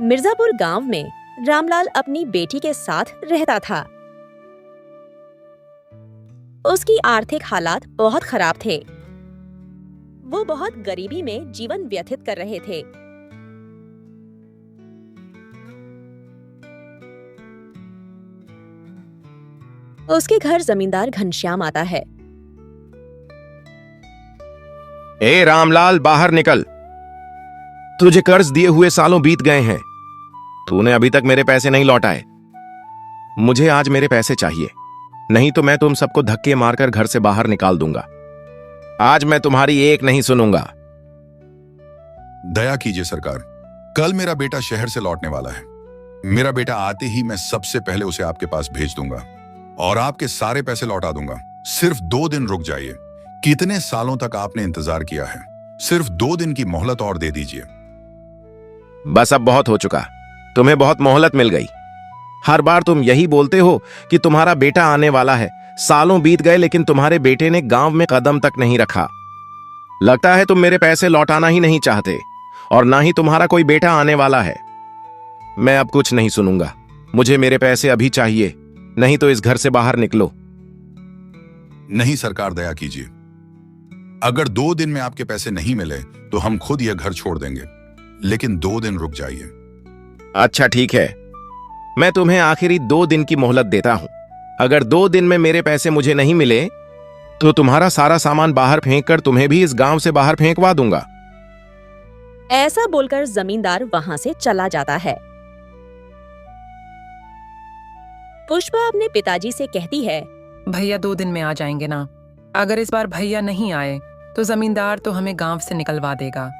मिर्जापुर गांव में रामलाल अपनी बेटी के साथ रहता था। उसकी आर्थिक हालात बहुत खराब थे। वो बहुत गरीबी में जीवन व्यतीत कर रहे थे। उसके घर जमींदार घनश्याम आता है। ए रामलाल, बाहर निकल। तुझे कर्ज दिए हुए सालों बीत गए हैं। तूने अभी तक मेरे पैसे नहीं लौटाए। मुझे आज मेरे पैसे चाहिए, नहीं तो मैं तुम सबको धक्के मारकर घर से बाहर निकाल दूंगा। आज मैं तुम्हारी एक नहीं सुनूंगा। दया कीजिए सरकार, कल मेरा बेटा शहर से लौटने वाला है। मेरा बेटा आते ही मैं सबसे पहले उसे आपके पास भेज दूंगा और आपके सारे पैसे लौटा दूंगा। सिर्फ 2 दिन रुक जाइए। कितने सालों तक आपने इंतजार किया है, सिर्फ 2 दिन की मोहलत और दे दीजिए। बस अब बहुत हो चुका, तुम्हें बहुत मोहलत मिल गई। हर बार तुम यही बोलते हो कि तुम्हारा बेटा आने वाला है। सालों बीत गए लेकिन तुम्हारे बेटे ने गांव में कदम तक नहीं रखा। लगता है तुम मेरे पैसे लौटाना ही नहीं चाहते और ना ही तुम्हारा कोई बेटा आने वाला है। मैं अब कुछ नहीं सुनूंगा। मुझे मेरे पैसे अभी चाहिए, नहीं तो इस घर से बाहर निकलो। नहीं सरकार, दया कीजिए। अगर 2 दिन में आपके पैसे नहीं मिले तो हम खुद यह घर छोड़ देंगे, लेकिन 2 दिन रुक जाइए। अच्छा ठीक है, मैं तुम्हें आखिरी 2 दिन की मोहलत देता हूं। अगर 2 दिन में मेरे पैसे मुझे नहीं मिले तो तुम्हारा सारा सामान बाहर फेंक कर तुम्हें भी इस गांव से बाहर फेंकवा दूंगा। ऐसा बोलकर जमींदार वहां से चला जाता है। पुष्पा अपने पिताजी से कहती है, भैया 2 दिन में आ जाएंगे ना। अगर इस बार भैया नहीं आए तो जमींदार तो हमें गांव से निकलवा देगा।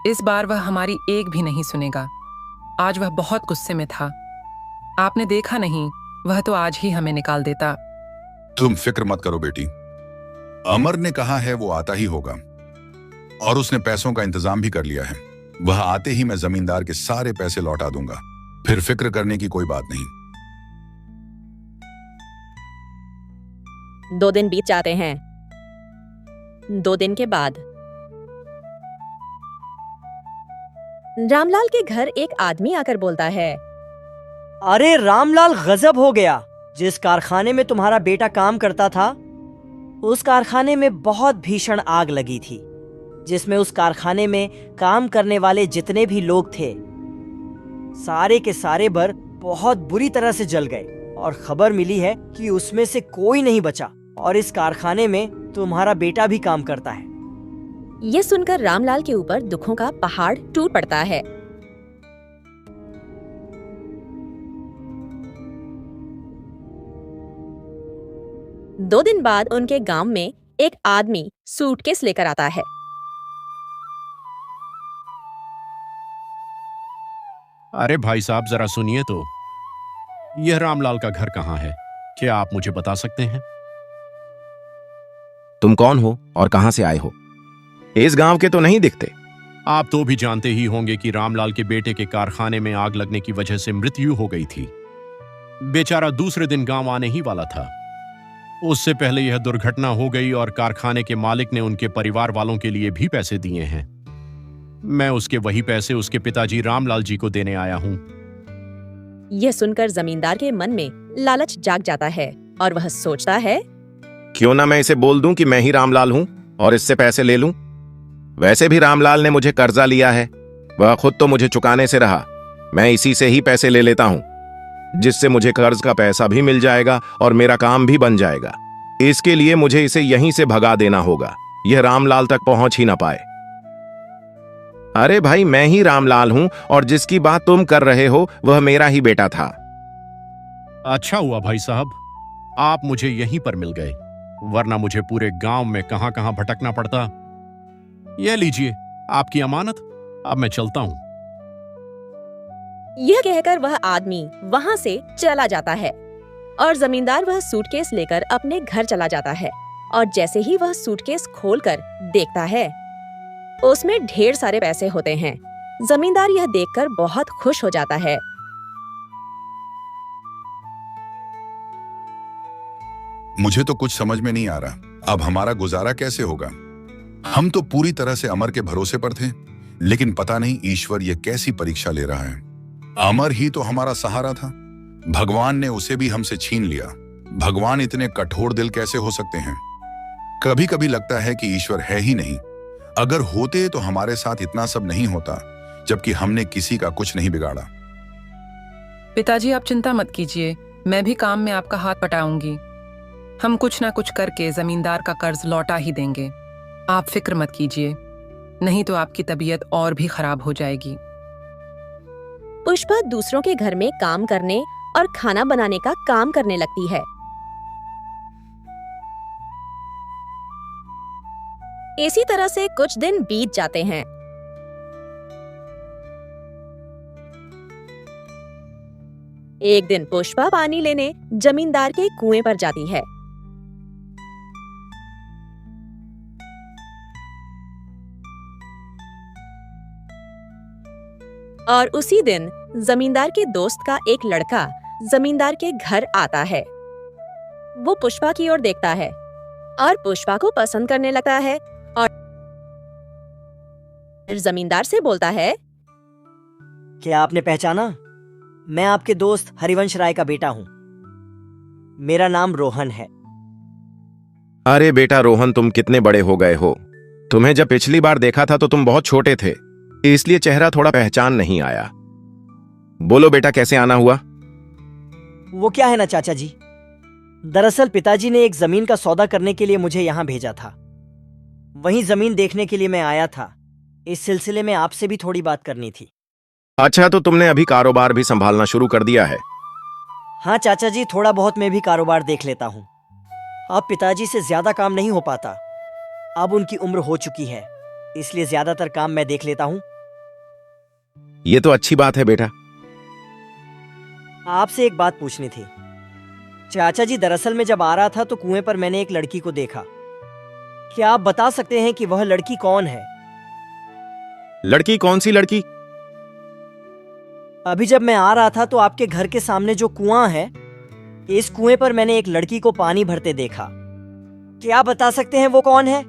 इस बार वह हमारी एक भी नहीं सुनेगा। आज वह बहुत गुस्से में था। आपने देखा नहीं, वह तो आज ही हमें निकाल देता। तुम फिक्र मत करो बेटी, अमर ने कहा है वो आता ही होगा और उसने पैसों का इंतजाम भी कर लिया है। वह आते ही मैं जमींदार के सारे पैसे लौटा दूंगा। फिर फिक्र करने की कोई बात नहीं। 2 दिन बीत जाते हैं। 2 दिन के बाद रामलाल के घर एक आदमी आकर बोलता है, अरे रामलाल, गजब हो गया। जिस कारखाने में तुम्हारा बेटा काम करता था, उस कारखाने में बहुत भीषण आग लगी थी, जिसमें उस कारखाने में काम करने वाले जितने भी लोग थे सारे के सारे भर बहुत बुरी तरह से जल गए और खबर मिली है कि उसमें से कोई नहीं बचा और इस कारखाने में तुम्हारा बेटा भी काम करता है। ये सुनकर रामलाल के ऊपर दुखों का पहाड़ टूट पड़ता है। दो दिन बाद उनके गांव में एक आदमी सूटकेस लेकर आता है। अरे भाई साहब, जरा सुनिए तो, यह रामलाल का घर कहाँ है? क्या आप मुझे बता सकते हैं? तुम कौन हो और कहां से आए हो? इस गांव के तो नहीं दिखते। आप तो भी जानते ही होंगे कि रामलाल के बेटे के कारखाने में आग लगने की वजह से मृत्यु हो गई थी। बेचारा दूसरे दिन गांव आने ही वाला था। उससे पहले यह दुर्घटना हो गई और कारखाने के मालिक ने उनके परिवार वालों के लिए भी पैसे दिए हैं। मैं उसके वही पैसे उसके पिताजी रामलाल जी को देने आया हूं। यह सुनकर जमींदार के मन में लालच जाग जाता है और वह सोचता है, क्यों ना मैं इसे बोल दूं कि मैं ही रामलाल हूं और इससे पैसे ले लूं। वैसे भी रामलाल ने मुझे कर्जा लिया है, वह खुद तो मुझे चुकाने से रहा। मैं इसी से ही पैसे ले लेता हूं, जिससे मुझे कर्ज का पैसा भी मिल जाएगा और मेरा काम भी बन जाएगा। इसके लिए मुझे इसे यहीं से भगा देना होगा, यह रामलाल तक पहुंच ही ना पाए। अरे भाई, मैं ही रामलाल हूं और जिसकी बात तुम कर रहे हो वह मेरा ही बेटा था। अच्छा हुआ भाई साहब, आप मुझे यहीं पर मिल गए, वरना मुझे पूरे गांव में कहां कहां भटकना पड़ता। यह लीजिए आपकी अमानत, अब मैं चलता हूं। यह कहकर वह आदमी वहां से चला जाता है और जमींदार वह सूटकेस लेकर अपने घर चला जाता है। और जैसे ही वह सूटकेस खोलकर देखता है, उसमें ढेर सारे पैसे होते हैं। जमींदार यह देखकर बहुत खुश हो जाता है। मुझे तो कुछ समझ में नहीं आ रहा, अब हमारा गुजारा कैसे होगा। हम तो पूरी तरह से अमर के भरोसे पर थे, लेकिन पता नहीं ईश्वर ये कैसी परीक्षा ले रहा है। अमर ही तो हमारा सहारा था। भगवान ने उसे भी हमसे छीन लिया। भगवान इतने कठोर दिल कैसे हो सकते हैं? कभी कभी लगता है कि ईश्वर है ही नहीं। अगर होते तो हमारे साथ इतना सब नहीं होता, जबकि हमने किसी का कुछ नहीं बिगाड़ा। पिताजी, आप चिंता मत कीजिए, मैं भी काम में आपका हाथ बटाऊंगी। हम कुछ ना कुछ करके जमींदार का कर्ज लौटा ही देंगे। आप फिक्र मत कीजिए, नहीं तो आपकी तबीयत और भी खराब हो जाएगी। पुष्पा दूसरों के घर में काम करने और खाना बनाने का काम करने लगती है। इसी तरह से कुछ दिन बीत जाते हैं। एक दिन पुष्पा पानी लेने जमींदार के कुएं पर जाती है। और उसी दिन जमींदार के दोस्त का एक लड़का जमींदार के घर आता है। वो पुष्पा की ओर देखता है और पुष्पा को पसंद करने लगता है और जमींदार से बोलता है, क्या आपने पहचाना? मैं आपके दोस्त हरिवंश राय का बेटा हूं। मेरा नाम रोहन है। अरे बेटा रोहन, तुम कितने बड़े हो गए हो। तुम्हें जब पिछली बार देखा था तो तुम बहुत छोटे थे, इसलिए चेहरा थोड़ा पहचान नहीं आया। बोलो बेटा, कैसे आना हुआ? वो क्या है ना चाचा जी, दरअसल पिताजी ने एक जमीन का सौदा करने के लिए मुझे यहाँ भेजा था। वहीं जमीन देखने के लिए मैं आया था। इस सिलसिले में आपसे भी थोड़ी बात करनी थी। अच्छा, तो तुमने अभी कारोबार भी संभालना शुरू कर दिया है? हाँ चाचा जी, थोड़ा बहुत मैं भी कारोबार देख लेता हूँ। अब पिताजी से ज्यादा काम नहीं हो पाता। अब उनकी उम्र हो चुकी है, इसलिए ज्यादातर काम मैं देख लेता हूँ। ये तो अच्छी बात है बेटा। आपसे एक बात पूछनी थी चाचा जी। दरअसल मैं जब आ रहा था तो कुएं पर मैंने एक लड़की को देखा। क्या आप बता सकते हैं कि वह लड़की कौन है? लड़की? कौन सी लड़की? अभी जब मैं आ रहा था तो आपके घर के सामने जो कुआं है, इस कुएं पर मैंने एक लड़की को पानी भरते देखा। क्या आप बता सकते हैं वो कौन है?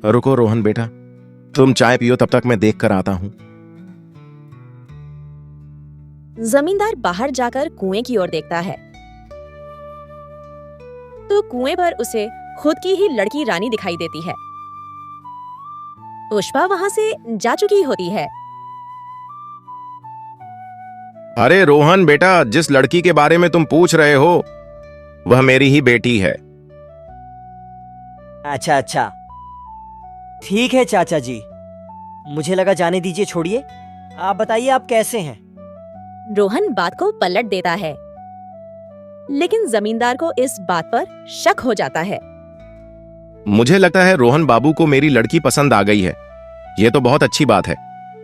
रुको रोहन बेटा, तुम चाय पियो, तब तक मैं देख कर आता हूं। जमींदार बाहर जाकर कुएं की ओर देखता है तो कुएं पर उसे खुद की ही लड़की रानी दिखाई देती है। पुष्पा वहां से जा चुकी होती है। अरे रोहन बेटा, जिस लड़की के बारे में तुम पूछ रहे हो वह मेरी ही बेटी है। अच्छा अच्छा, ठीक है चाचा जी, मुझे लगा जाने दीजिए, छोड़िए। आप बताइए, आप कैसे हैं? रोहन बात को पलट देता है, लेकिन जमींदार को इस बात पर शक हो जाता है। मुझे लगता है रोहन बाबू को मेरी लड़की पसंद आ गई है। ये तो बहुत अच्छी बात है,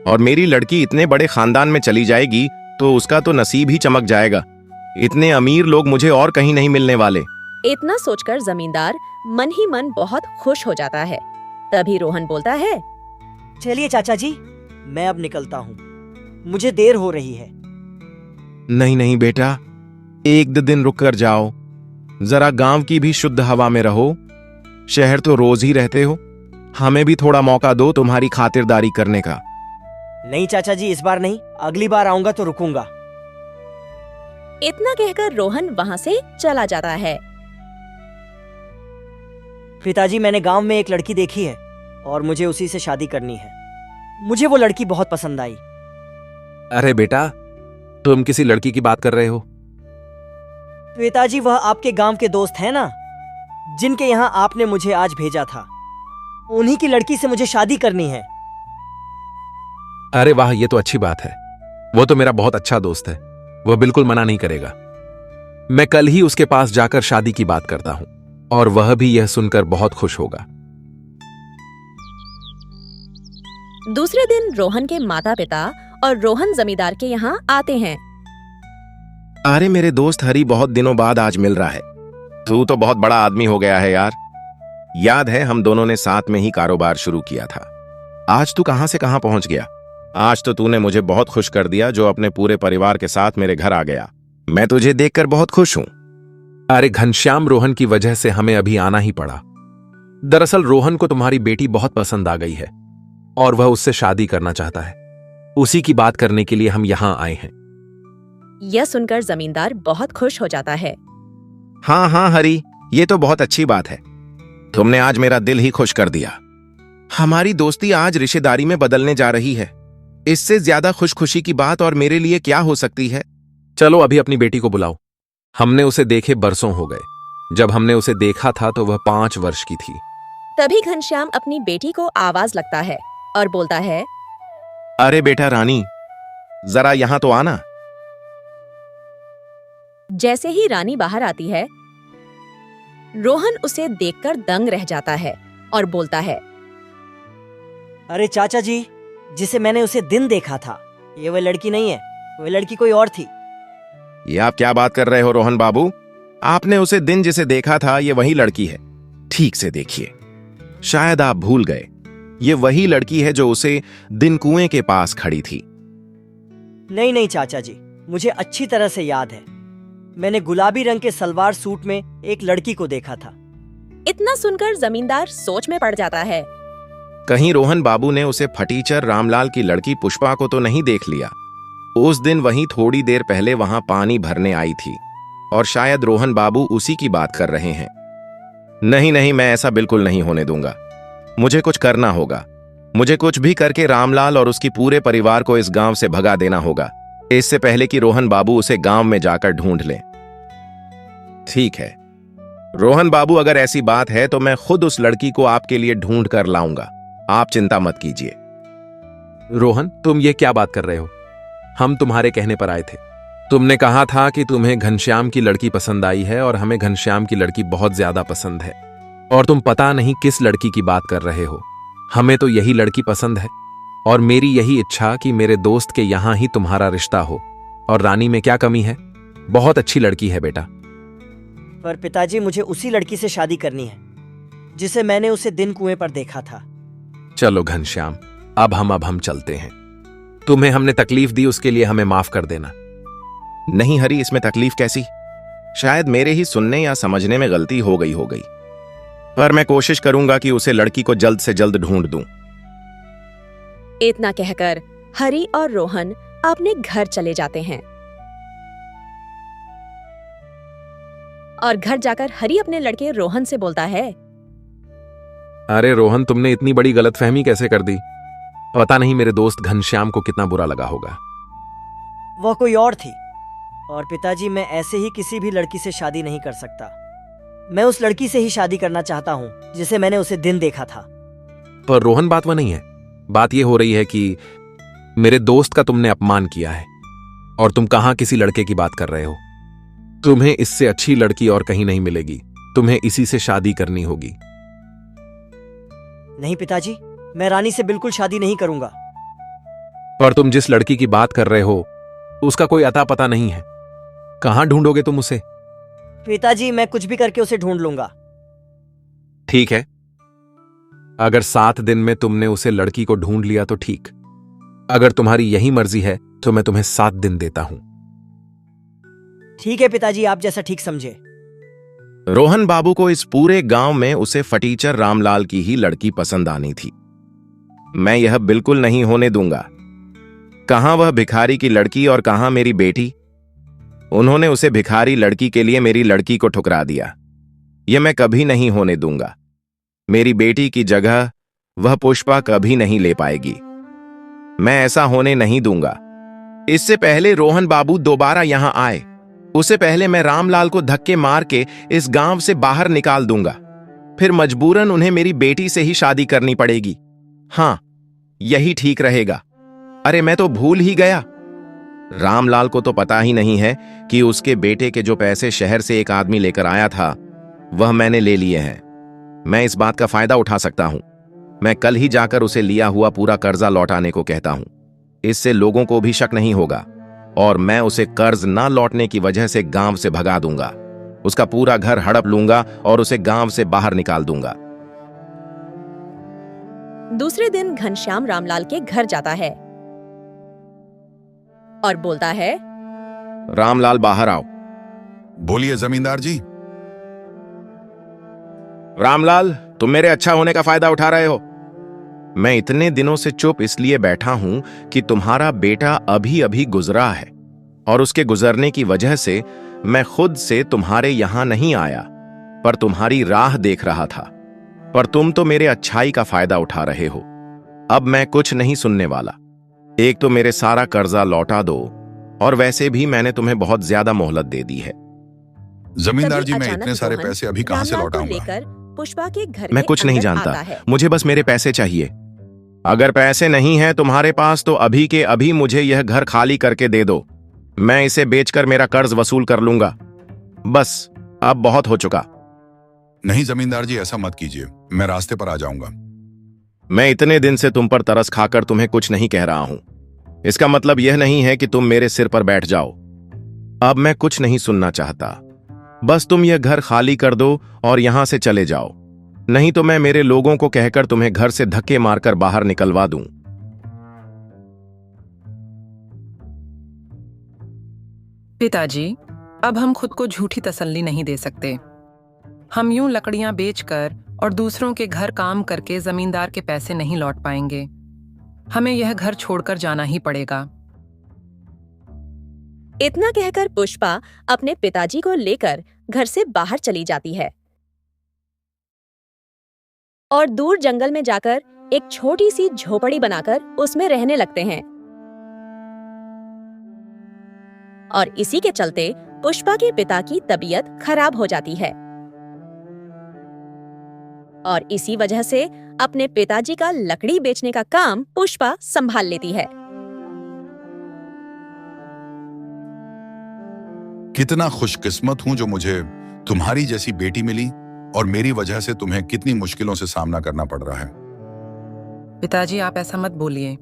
और मेरी लड़की इतने बड़े खानदान में चली जाएगी तो उसका तो नसीब ही चमक जाएगा। इतने अमीर लोग मुझे और कहीं नहीं मिलने वाले। इतना सोचकर जमींदार मन ही मन बहुत खुश हो जाता है। तभी रोहन बोलता है, चलिए चाचा जी, मैं अब निकलता हूँ, मुझे देर हो रही है। नहीं नहीं बेटा, एक दो दिन रुक कर जाओ, जरा गांव की भी शुद्ध हवा में रहो। शहर तो रोज ही रहते हो, हमें भी थोड़ा मौका दो तुम्हारी खातिरदारी करने का। नहीं चाचा जी, इस बार नहीं, अगली बार आऊंगा तो रुकूंगा। इतना कहकर रोहन वहां से चला जाता है। पिताजी, मैंने गांव में एक लड़की देखी है और मुझे उसी से शादी करनी है। मुझे वो लड़की बहुत पसंद आई। अरे बेटा, तुम किसी लड़की की बात कर रहे हो? पिताजी, वह आपके गांव के दोस्त हैं ना, जिनके यहाँ आपने मुझे आज भेजा था। उन्हीं की लड़की से मुझे शादी करनी है। अरे वाह, ये तो अच्छी बात है। वो तो मेरा बहुत अच्छा दोस्त है, वह बिल्कुल मना नहीं करेगा। मैं कल ही उसके पास जाकर शादी की बात करता हूं, और वह भी यह सुनकर बहुत खुश होगा। दूसरे दिन रोहन के माता पिता और रोहन जमींदार के यहाँ आते हैं। अरे मेरे दोस्त हरी, बहुत दिनों बाद आज मिल रहा है। तू तो बहुत बड़ा आदमी हो गया है यार। याद है हम दोनों ने साथ में ही कारोबार शुरू किया था। आज तू कहां से कहां पहुंच गया। आज तो तूने मुझे बहुत खुश कर दिया, जो अपने पूरे परिवार के साथ मेरे घर आ गया। मैं तुझे देखकर बहुत खुश हूं। अरे घनश्याम, रोहन की वजह से हमें अभी आना ही पड़ा। दरअसल रोहन को तुम्हारी बेटी बहुत पसंद आ गई है और वह उससे शादी करना चाहता है। उसी की बात करने के लिए हम यहाँ आए हैं। यह सुनकर जमींदार बहुत खुश हो जाता है। हाँ हाँ हरी, ये तो बहुत अच्छी बात है। तुमने आज मेरा दिल ही खुश कर दिया। हमारी दोस्ती आज रिश्तेदारी में बदलने जा रही है। इससे ज्यादा खुशी की बात और मेरे लिए क्या हो सकती है। चलो अभी अपनी बेटी को बुलाओ। हमने उसे देखे बरसों हो गए। जब हमने उसे देखा था तो वह 5 वर्ष की थी। तभी घनश्याम अपनी बेटी को आवाज लगता है और बोलता है, अरे बेटा रानी, जरा यहां तो आना। जैसे ही रानी बाहर आती है, रोहन उसे देखकर दंग रह जाता है और बोलता है, अरे चाचा जी, जिसे मैंने उसे दिन देखा था, ये वह लड़की नहीं है, वह लड़की कोई और थी। ये आप क्या बात कर रहे हो रोहन बाबू? आपने उसे दिन जिसे देखा था ये वही लड़की है। ठीक से देखिए, शायद आप भूल गए। ये वही लड़की है जो उसे दिन कुएं के पास खड़ी थी। नहीं नहीं चाचा जी, मुझे अच्छी तरह से याद है। मैंने गुलाबी रंग के सलवार सूट में एक लड़की को देखा था। इतना सुनकर जमींदार सोच में पड़ जाता है। कहीं रोहन बाबू ने उसे फटीचर रामलाल की लड़की पुष्पा को तो नहीं देख लिया? उस दिन वहीं थोड़ी देर पहले वहां पानी भरने आई थी और शायद रोहन बाबू उसी की बात कर रहे हैं। नहीं नहीं, मैं ऐसा बिल्कुल नहीं होने दूंगा। मुझे कुछ करना होगा। मुझे कुछ भी करके रामलाल और उसकी पूरे परिवार को इस गांव से भगा देना होगा, इससे पहले कि रोहन बाबू उसे गांव में जाकर ढूंढ लें। ठीक है रोहन बाबू, अगर ऐसी बात है तो मैं खुद उस लड़की को आपके लिए ढूंढ कर लाऊंगा। आप चिंता मत कीजिए। रोहन, तुम ये क्या बात कर रहे हो? हम तुम्हारे कहने पर आए थे। तुमने कहा था कि तुम्हें घनश्याम की लड़की पसंद आई है और हमें घनश्याम की लड़की बहुत ज्यादा पसंद है, और तुम पता नहीं किस लड़की की बात कर रहे हो। हमें तो यही लड़की पसंद है और मेरी यही इच्छा कि मेरे दोस्त के यहां ही तुम्हारा रिश्ता हो। और रानी में क्या कमी है? बहुत अच्छी लड़की है बेटा। पर पिताजी, मुझे उसी लड़की से शादी करनी है जिसे मैंने उसे दिन कुएं पर देखा था। चलो घनश्याम, अब हम चलते हैं। तुम्हें हमने तकलीफ दी, उसके लिए हमें माफ कर देना। नहीं हरी, इसमें तकलीफ कैसी? शायद मेरे ही सुनने या समझने में गलती हो गई पर मैं कोशिश करूंगा कि उसे लड़की को जल्द से जल्द ढूंढ दूं। इतना कहकर हरी और रोहन अपने घर चले जाते हैं। और घर जाकर हरी अपने लड़के रोहन से बोलता है, अरे रोहन, तुमने इतनी बड़ी गलतफहमी कैसे कर दी? पता नहीं मेरे दोस्त घनश्याम को कितना बुरा लगा होगा। वह कोई और थी, और पिताजी, मैं ऐसे ही किसी भी लड़की से शादी नहीं कर सकता। मैं उस लड़की से ही शादी करना चाहता हूं जिसे मैंने उसे दिन देखा था। पर रोहन, बात वह नहीं है। बात यह हो रही है कि मेरे दोस्त का तुमने अपमान किया है और तुम कहां किसी लड़के की बात कर रहे हो। तुम्हें इससे अच्छी लड़की और कहीं नहीं मिलेगी। तुम्हें इसी से शादी करनी होगी। नहीं पिताजी, मैं रानी से बिल्कुल शादी नहीं करूंगा। पर तुम जिस लड़की की बात कर रहे हो उसका कोई अता पता नहीं है। कहां ढूंढोगे तुम उसे? पिताजी, मैं कुछ भी करके उसे ढूंढ लूंगा। ठीक है, अगर 7 दिन में तुमने उसे लड़की को ढूंढ लिया तो ठीक। अगर तुम्हारी यही मर्जी है तो मैं तुम्हें 7 दिन देता हूं। ठीक है पिताजी, आप जैसा ठीक समझे। रोहन बाबू को इस पूरे गांव में उसे फटीचर रामलाल की ही लड़की पसंद आनी थी। मैं यह बिल्कुल नहीं होने दूंगा। कहां वह भिखारी की लड़की और कहां मेरी बेटी? उन्होंने उसे भिखारी लड़की के लिए मेरी लड़की को ठुकरा दिया। यह मैं कभी नहीं होने दूंगा। मेरी बेटी की जगह वह पुष्पा कभी नहीं ले पाएगी। मैं ऐसा होने नहीं दूंगा। इससे पहले रोहन बाबू दोबारा यहां आए, उससे पहले मैं रामलाल को धक्के मार के इस गांव से बाहर निकाल दूंगा। फिर मजबूरन उन्हें मेरी बेटी से ही शादी करनी पड़ेगी। हां, यही ठीक रहेगा। अरे मैं तो भूल ही गया। रामलाल को तो पता ही नहीं है कि उसके बेटे के जो पैसे शहर से एक आदमी लेकर आया था वह मैंने ले लिए हैं। मैं इस बात का फायदा उठा सकता हूं। मैं कल ही जाकर उसे लिया हुआ पूरा कर्जा लौटाने को कहता हूं। इससे लोगों को भी शक नहीं होगा और मैं उसे कर्ज ना लौटने की वजह से गांव से भगा दूंगा। उसका पूरा घर हड़प लूंगा और उसे गांव से बाहर निकाल दूंगा। दूसरे दिन घनश्याम रामलाल के घर जाता है और बोलता है, रामलाल बाहर आओ। बोलिए जमींदार जी। रामलाल, तुम मेरे अच्छा होने का फायदा उठा रहे हो। मैं इतने दिनों से चुप इसलिए बैठा हूं कि तुम्हारा बेटा अभी अभी गुजरा है और उसके गुजरने की वजह से मैं खुद से तुम्हारे यहां नहीं आया, पर तुम्हारी राह देख रहा था। पर तुम तो मेरे अच्छाई का फायदा उठा रहे हो। अब मैं कुछ नहीं सुनने वाला। एक तो मेरे सारा कर्जा लौटा दो, और वैसे भी मैंने तुम्हें बहुत ज्यादा मोहलत दे दी है। जमींदार जी, तभी मैं अचानक इतने सारे रोहन पैसे अभी कहां से रामलाल को लौटाऊंगा? लेकर पुष्पा के घर मैं के कुछ नहीं अंदर जानता, आता है। मुझे बस मेरे पैसे चाहिए। अगर पैसे नहीं हैं तुम्हारे पास तो अभी के अभी मुझे यह घर खाली करके दे दो। मैं इसे बेचकर मेरा कर्ज वसूल कर लूंगा। बस अब बहुत हो चुका। नहीं जमींदार जी, ऐसा मत कीजिए, मैं रास्ते पर आ जाऊंगा। मैं इतने दिन से तुम पर तरस खाकर तुम्हें कुछ नहीं कह रहा हूं। इसका मतलब यह नहीं है कि तुम मेरे सिर पर बैठ जाओ। अब मैं कुछ नहीं सुनना चाहता। बस तुम यह घर खाली कर दो और यहां से चले जाओ, नहीं तो मैं मेरे लोगों को कहकर तुम्हें घर से धक्के मारकर बाहर निकलवा दूं। पिताजी, अब हम खुद को झूठी तसल्ली नहीं दे सकते। हम यूं लकड़ियां बेचकर और दूसरों के घर काम करके जमींदार के पैसे नहीं लौट पाएंगे। हमें यह घर छोड़कर जाना ही पड़ेगा। इतना कहकर पुष्पा अपने पिताजी को लेकर घर से बाहर चली जाती है और दूर जंगल में जाकर एक छोटी सी झोपड़ी बनाकर उसमें रहने लगते हैं। और इसी के चलते पुष्पा के पिता की तबीयत खराब हो जाती है और इसी वजह से अपने पिताजी का लकड़ी बेचने का काम पुष्पा संभाल लेती है। कितना खुशकिस्मत हूं जो मुझे तुम्हारी जैसी बेटी मिली, और मेरी वजह से तुम्हें कितनी मुश्किलों से सामना करना पड़ रहा है। पिताजी, आप ऐसा मत बोलिए।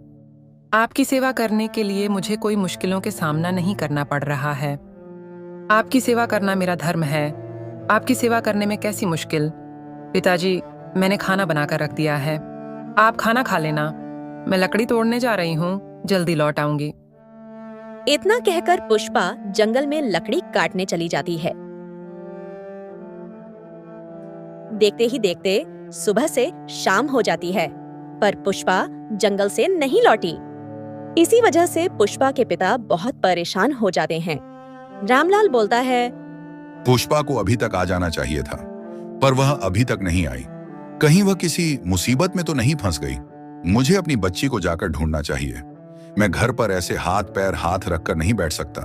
आपकी सेवा करने के लिए मुझे कोई मुश्किलों के सामना नहीं करना पड़ रहा है। आपकी सेवा करना मेरा धर्म है। आपकी सेवा करने में कैसी मुश्किल? पिताजी, मैंने खाना बनाकर रख दिया है, आप खाना खा लेना। मैं लकड़ी तोड़ने जा रही हूँ, जल्दी लौट आऊंगी। इतना कहकर पुष्पा जंगल में लकड़ी काटने चली जाती है। देखते ही देखते सुबह से शाम हो जाती है, पर पुष्पा जंगल से नहीं लौटी। इसी वजह से पुष्पा के पिता बहुत परेशान हो जाते हैं। रामलाल बोलता है, पुष्पा को अभी तक आ जाना चाहिए था, पर वह अभी तक नहीं आई। कहीं वह किसी मुसीबत में तो नहीं फंस गई। मुझे अपनी बच्ची को जाकर ढूंढना चाहिए। मैं घर पर ऐसे हाथ पैर हाथ रखकर नहीं बैठ सकता।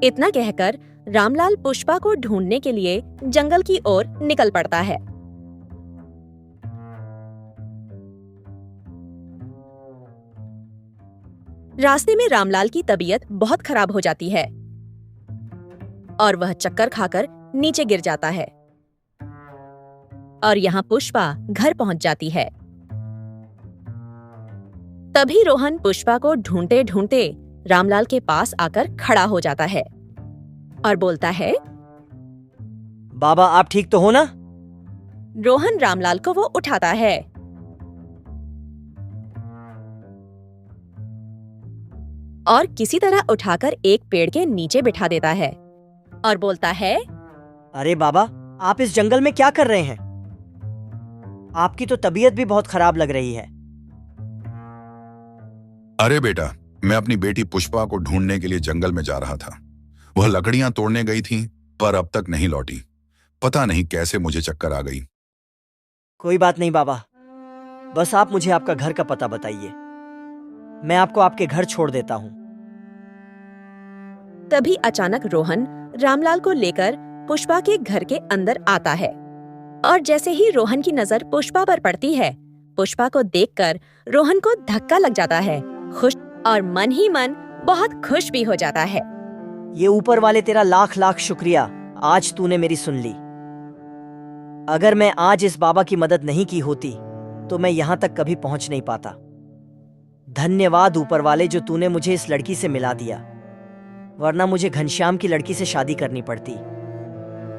इतना कहकर रामलाल पुष्पा को ढूंढने के लिए जंगल की ओर निकल पड़ता है। रास्ते में रामलाल की तबीयत बहुत खराब हो जाती है और वह चक्कर खाकर नीचे गिर जाता है और यहाँ पुष्पा घर पहुंच जाती है। तभी रोहन पुष्पा को ढूंढते ढूंढते रामलाल के पास आकर खड़ा हो जाता है और बोलता है, बाबा आप ठीक तो हो ना? रोहन रामलाल को वो उठाता है और किसी तरह उठाकर एक पेड़ के नीचे बिठा देता है और बोलता है, अरे बाबा, आप इस जंगल में क्या कर रहे हैं? आपकी तो तबीयत भी बहुत खराब लग रही है। अरे बेटा, मैं अपनी बेटी पुष्पा को ढूंढने के लिए जंगल में जा रहा था। वह लकड़ियां तोड़ने गई थी, पर अब तक नहीं लौटी। पता नहीं कैसे मुझे चक्कर आ गई। कोई बात नहीं बाबा, बस आप मुझे आपका घर का पता बताइए, मैं आपको आपके घर छोड़ देता हूँ। तभी अचानक रोहन रामलाल को लेकर पुष्पा के घर के अंदर आता है और जैसे ही रोहन की नजर पुष्पा पर पड़ती है, पुष्पा को देखकर रोहन को धक्का लग जाता है, खुश और मन ही मन बहुत खुश भी हो जाता है। ये ऊपर वाले तेरा लाख लाख शुक्रिया, आज तूने मेरी सुन ली। अगर मैं आज इस बाबा की मदद नहीं की होती तो मैं यहाँ तक कभी पहुँच नहीं पाता। धन्यवाद ऊपर वाले जो तूने मुझे इस लड़की से मिला दिया, वरना मुझे घनश्याम की लड़की से शादी करनी पड़ती।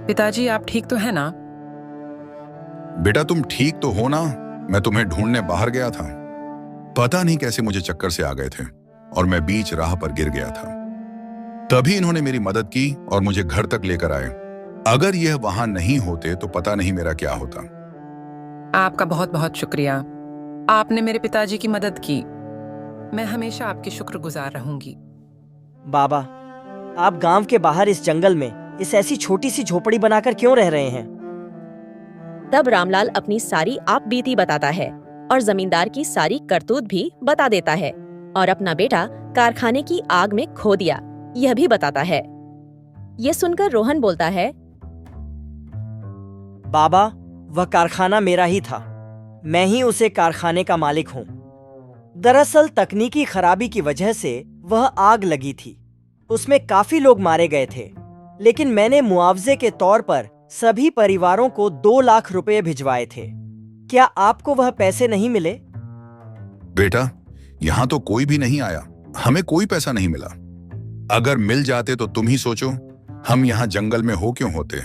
पिताजी, आप ठीक तो है ना? बेटा तुम ठीक तो हो ना? मैं तुम्हें ढूंढने बाहर गया था। पता नहीं कैसे मुझे चक्कर से आ गए थे और मैं बीच राह पर गिर गया था। तभी इन्होंने मेरी मदद की और मुझे घर तक लेकर आए। अगर यह वहां नहीं होते तो पता नहीं मेरा क्या होता। आपका बहुत बहुत शुक्रिया। आपने मेरे पिताजी की मदद की। मैं हमेशा आपकी शुक्रगुजार रहूंगी। बाबा, आप गांव के बाहर इस जंगल में इस ऐसी छोटी सी झोपड़ी बनाकर क्यों रह रहे हैं? तब रामलाल अपनी सारी आप बीती बताता है और जमींदार की सारी करतूत भी बता देता है और अपना बेटा कारखाने की आग में खो दिया यह भी बताता है। ये सुनकर रोहन बोलता है, बाबा, वह कारखाना मेरा ही था। मैं ही उसे कारखाने का मालिक हूँ। दरअसल तकनीकी खराबी की वजह से वह आग लगी थी। उसमें काफी लोग मारे गए थे, लेकिन मैंने मुआवजे के तौर पर सभी परिवारों को 2 लाख रुपए भिजवाए थे। क्या आपको वह पैसे नहीं मिले? बेटा, यहाँ तो कोई भी नहीं आया, हमें कोई पैसा नहीं मिला। अगर मिल जाते तो तुम ही सोचो, हम यहाँ जंगल में हो क्यों होते।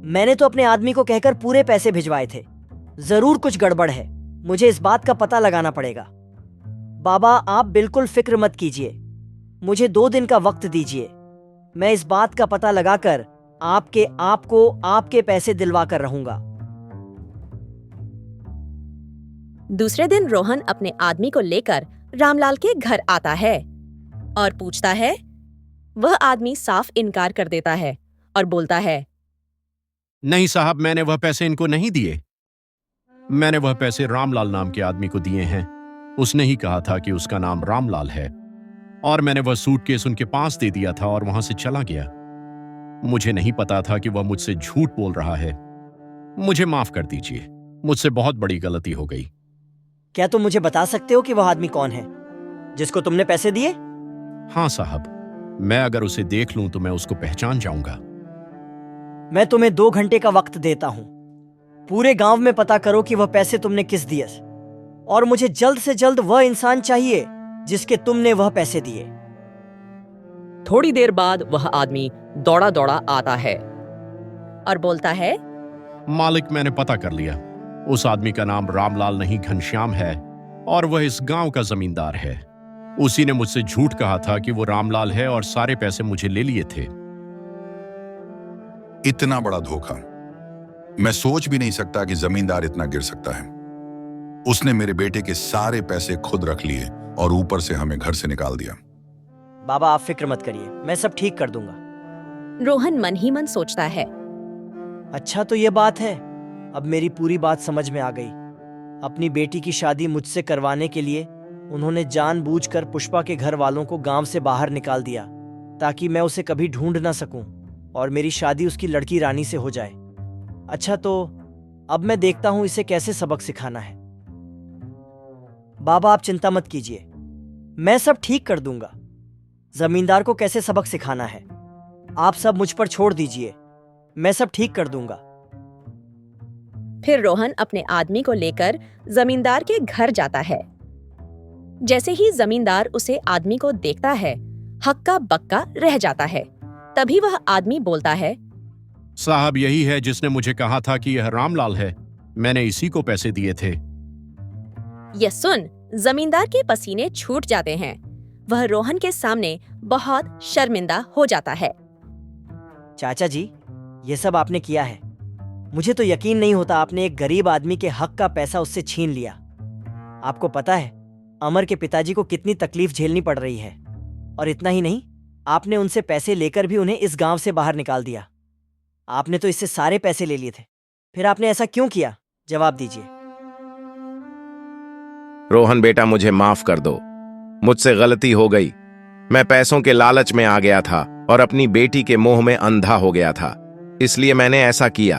मैंने तो अपने आदमी को कहकर पूरे पैसे भिजवाए थे। जरूर कुछ गड़बड़ है, मुझे इस बात का पता लगाना पड़ेगा। बाबा, आप बिल्कुल फिक्र मत कीजिए, मुझे 2 दिन का वक्त दीजिए। मैं इस बात का पता लगाकर आपको आपके पैसे दिलवा कर रहूंगा। दूसरे दिन रोहन अपने आदमी को लेकर रामलाल के घर आता है और पूछता है। वह आदमी साफ इनकार कर देता है और बोलता है, नहीं साहब, मैंने वह पैसे इनको नहीं दिए। मैंने वह पैसे रामलाल नाम के आदमी को दिए हैं। उसने ही कहा था कि उसका नाम रामलाल है और मैंने वह सूटकेस उनके पास दे दिया था और वहां से चला गया। मुझे नहीं पता था कि वह मुझसे झूठ बोल रहा है। मुझे माफ कर दीजिए, मुझसे बहुत बड़ी गलती हो गई। क्या तुम मुझे बता सकते हो कि वह आदमी कौन है जिसको तुमने पैसे दिए? हाँ साहब, मैं अगर उसे देख लूं तो मैं उसको पहचान जाऊंगा। मैं तुम्हें 2 घंटे का वक्त देता हूं। पूरे गांव में पता करो कि वह पैसे तुमने किस दिए, और मुझे जल्द से जल्द वह इंसान चाहिए जिसके तुमने वह पैसे दिए। थोड़ी देर बाद वह आदमी दौड़ा दौड़ा आता है और बोलता है, मालिक, मैंने पता कर लिया। उस आदमी का नाम रामलाल नहीं घनश्याम है और वह इस गांव का जमींदार है। उसी ने मुझसे झूठ कहा था कि वो रामलाल है और सारे पैसे मुझे ले लिए थे। इतना बड़ा धोखा मैं सोच भी नहीं सकता कि जमींदार इतना गिर सकता है। उसने मेरे बेटे के सारे पैसे खुद रख लिए और ऊपर से हमें घर से निकाल दिया। बाबा, आप फिक्र मत करिए, मैं सब ठीक कर दूंगा। रोहन मन ही मन सोचता है। अच्छा तो ये बात है, अब मेरी पूरी बात समझ में आ गई। अपनी बेटी की शादी मुझसे करवाने के लिए उन्होंने जानबूझकर पुष्पा के घर वालों को गांव से बाहर निकाल दिया ताकि मैं उसे कभी ढूंढ ना सकूं और मेरी शादी उसकी लड़की रानी से हो जाए। अच्छा तो अब मैं देखता हूं इसे कैसे सबक सिखाना है। बाबा, आप चिंता मत कीजिए, मैं सब ठीक कर दूंगा। जमींदार को कैसे सबक सिखाना है आप सब मुझ पर छोड़ दीजिए, मैं सब ठीक कर दूंगा। फिर रोहन अपने आदमी को लेकर जमींदार के घर जाता है। जैसे ही जमींदार उसे आदमी को देखता है, हक्का बक्का रह जाता है। तभी वह आदमी बोलता है, साहब, यही है जिसने मुझे कहा था कि यह रामलाल है। मैंने इसी को पैसे दिए थे। यह सुन जमींदार के पसीने छूट जाते हैं। वह रोहन के सामने बहुत शर्मिंदा हो जाता है। चाचा जी, ये सब आपने किया है। मुझे तो यकीन नहीं होता आपने एक गरीब आदमी के हक का पैसा उससे छीन लिया। आपको पता है अमर के पिताजी को कितनी तकलीफ झेलनी पड़ रही है, और इतना ही नहीं, आपने उनसे पैसे लेकर भी उन्हें इस गांव से बाहर निकाल दिया। आपने तो इससे सारे पैसे ले लिए थे, फिर आपने ऐसा क्यों किया? जवाब दीजिए। रोहन बेटा, मुझे माफ कर दो, मुझसे गलती हो गई। मैं पैसों के लालच में आ गया था और अपनी बेटी के मोह में अंधा हो गया था, इसलिए मैंने ऐसा किया।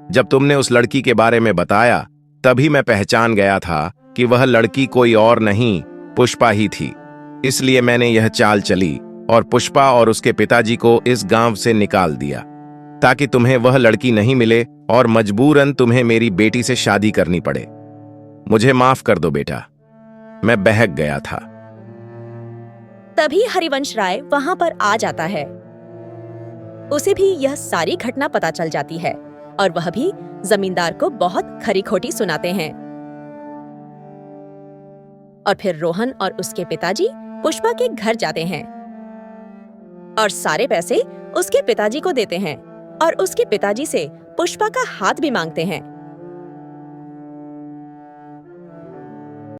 जब तुमने उस लड़की के बारे में बताया तभी मैं पहचान गया था कि वह लड़की कोई और नहीं, पुष्पा ही थी। इसलिए मैंने यह चाल चली और पुष्पा और उसके पिताजी को इस गांव से निकाल दिया ताकि तुम्हें वह लड़की नहीं मिले और मजबूरन तुम्हें मेरी बेटी से शादी करनी पड़े। मुझे माफ कर दो बेटा, मैं बहक गया था। तभी हरिवंश राय वहां पर आ जाता है। उसे भी यह सारी घटना पता चल जाती है और वह भी जमींदार को बहुत खरी खोटी सुनाते हैं। और फिर रोहन और उसके पिताजी पुष्पा के घर जाते हैं और सारे पैसे उसके पिताजी को देते हैं और उसके पिताजी से पुष्पा का हाथ भी मांगते हैं।